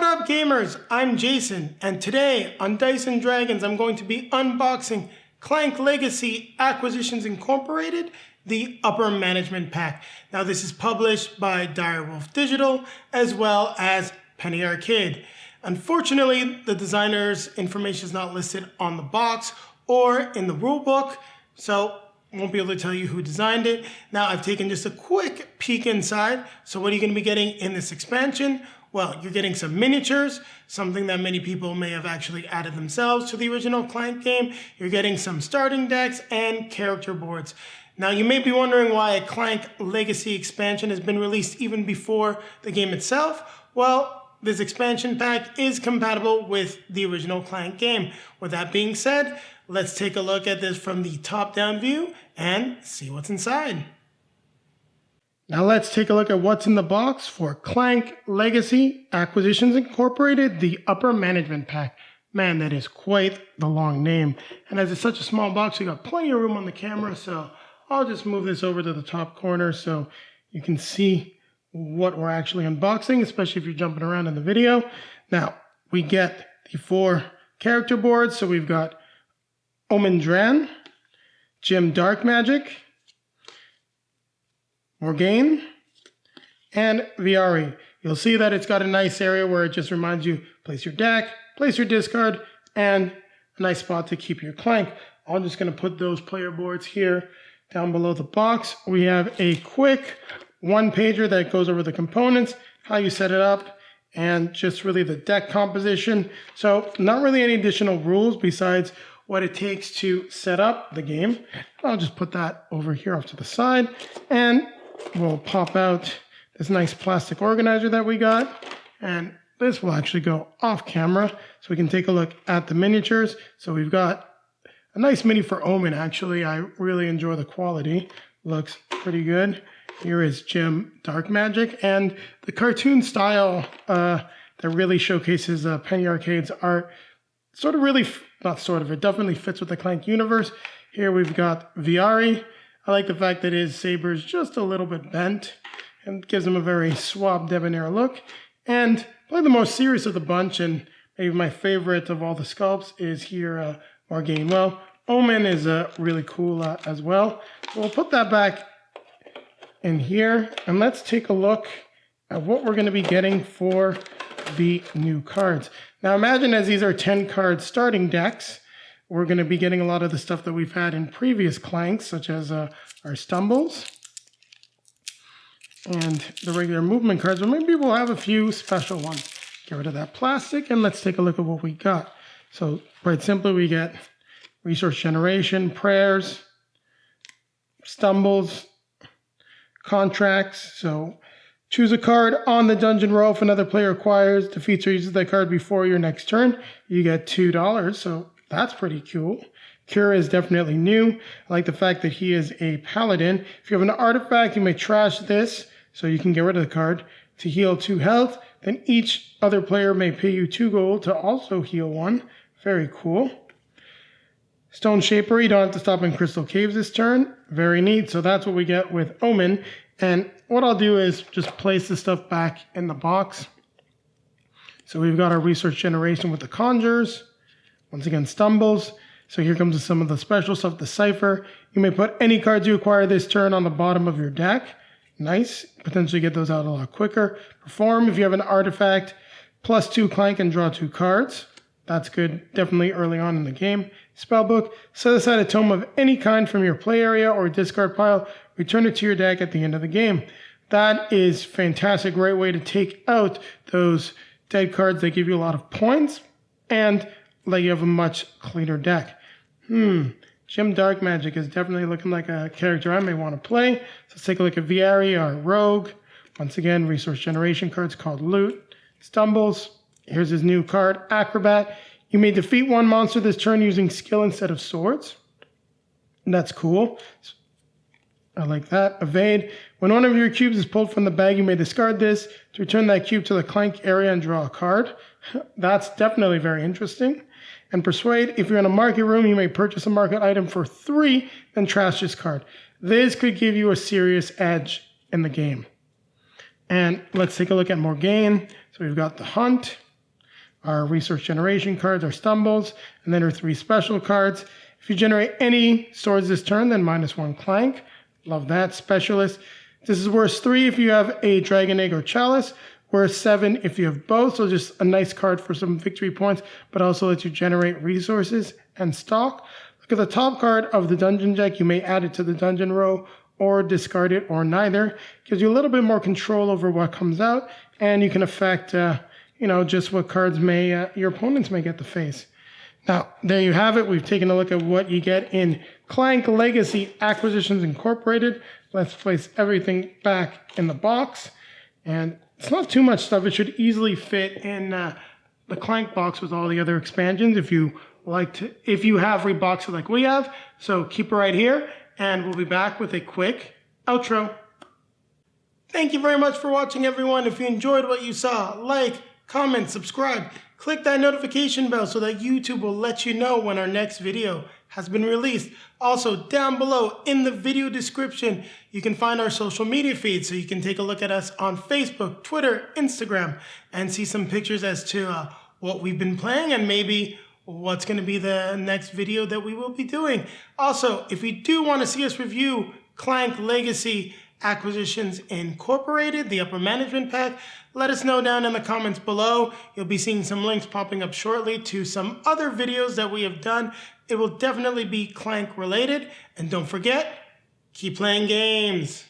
up, gamers? I'm Jason, and today on Dice and Dragons, I'm going to be unboxing Clank Legacy Acquisitions Incorporated, the Upper Management Pack. Now, this is published by Direwolf Digital, as well as Penny Arcade. Unfortunately, the designer's information is not listed on the box or in the rulebook, so I won't be able to tell you who designed it. Now, I've taken just a quick peek inside. So what are you going to be getting in this expansion? Well, you're getting some miniatures, something that many people may have actually added themselves to the original Clank game. You're getting some starting decks and character boards. Now, you may be wondering why a Clank Legacy expansion has been released even before the game itself. Well, this expansion pack is compatible with the original Clank game. With that being said, let's take a look at this from the top-down view and see what's inside. Now let's take a look at what's in the box for Clank Legacy Acquisitions Incorporated, the Upper Management Pack. Man, that is quite the long name. And as it's such a small box, we got plenty of room on the camera, so I'll just move this over to the top corner so you can see what we're actually unboxing, especially if you're jumping around in the video. Now, we get the 4 character boards. So we've got Omen Dran, Jim Dark Magic, Morgaine, and Viari. You'll see that it's got a nice area where it just reminds you, place your deck, place your discard, and a nice spot to keep your Clank. I'm just going to put those player boards here down below the box. We have a quick one-pager that goes over the components, how you set it up, and just really the deck composition. So not really any additional rules besides what it takes to set up the game. I'll just put that over here off to the side, and we'll pop out this nice plastic organizer that we got, and this will actually go off camera so we can take a look at the miniatures. So we've got a nice mini for Omen. Actually, I really enjoy the quality. Looks pretty good. Here is Jim Dark Magic, and the cartoon style that really showcases Penny Arcade's art it definitely fits with the Clank universe. Here we've got Viari. I like the fact that his saber is just a little bit bent and gives him a very suave, debonair look. And probably the most serious of the bunch, and maybe my favorite of all the sculpts, is here Morgaine. Well, Omen is really cool as well. So we'll put that back in here, and let's take a look at what we're going to be getting for the new cards. Now imagine, as these are 10 card starting decks, we're going to be getting a lot of the stuff that we've had in previous Clanks, such as our Stumbles and the regular movement cards, but maybe we'll have a few special ones. Get rid of that plastic, and let's take a look at what we got. So quite simply, we get Resource Generation, Prayers, Stumbles, Contracts. So choose a card on the dungeon roll. If another player acquires, defeats, or uses that card before your next turn, you get $2. So that's pretty cool. Cure is definitely new. I like the fact that he is a paladin. If you have an artifact, you may trash this so you can get rid of the card to heal 2 health. Then each other player may pay you 2 gold to also heal 1. Very cool. Stone Shaper, you don't have to stop in Crystal Caves this turn. Very neat. So that's what we get with Omen. And what I'll do is just place the stuff back in the box. So we've got our Resource Generation with the Conjures. Once again, Stumbles. So here comes some of the special stuff, the Cipher. You may put any cards you acquire this turn on the bottom of your deck. Nice. Potentially get those out a lot quicker. Perform, if you have an artifact, +2 Clank and draw 2 cards. That's good, definitely early on in the game. Spellbook, set aside a tome of any kind from your play area or discard pile. Return it to your deck at the end of the game. That is fantastic. Great way to take out those dead cards that give you a lot of points and let you have a much cleaner deck. Jim Dark Magic is definitely looking like a character I may want to play. So let's take a look at Viari, our rogue. Once again, Resource Generation cards called Loot. Stumbles. Here's his new card, Acrobat. You may defeat 1 monster this turn using skill instead of swords. That's cool. I like that. Evade. When one of your cubes is pulled from the bag, you may discard this to return that cube to the Clank area and draw a card. That's definitely very interesting. And Persuade. If you're in a market room, you may purchase a market item for 3, then trash this card. This could give you a serious edge in the game. And let's take a look at Morgaine. So we've got the Hunt, our resource generation cards, our stumbles, and then our 3 special cards. If you generate any swords this turn, then -1 Clank. Love that. Specialist. This is worth 3 if you have a Dragon Egg or Chalice. Worth 7 if you have both. So just a nice card for some victory points, but also lets you generate resources and stock. Look at the top card of the dungeon deck. You may add it to the dungeon row or discard it or neither. Gives you a little bit more control over what comes out, and you can affect, just what cards your opponents may get to face. Now, there you have it. We've taken a look at what you get in Clank Legacy Acquisitions Incorporated. Let's place everything back in the box. And it's not too much stuff. It should easily fit in the Clank box with all the other expansions if you have reboxed it like we have. So keep it right here, and we'll be back with a quick outro. Thank you very much for watching, everyone. If you enjoyed what you saw, like, comment, subscribe. Click that notification bell so that YouTube will let you know when our next video has been released. Also, down below in the video description, you can find our social media feed, so you can take a look at us on Facebook, Twitter, Instagram, and see some pictures as to what we've been playing and maybe what's going to be the next video that we will be doing. Also, if you do want to see us review Clank Legacy Acquisitions Incorporated, the upper management pack, let us know down in the comments below. You'll be seeing some links popping up shortly to some other videos that we have done. It will definitely be Clank related. And don't forget, keep playing games.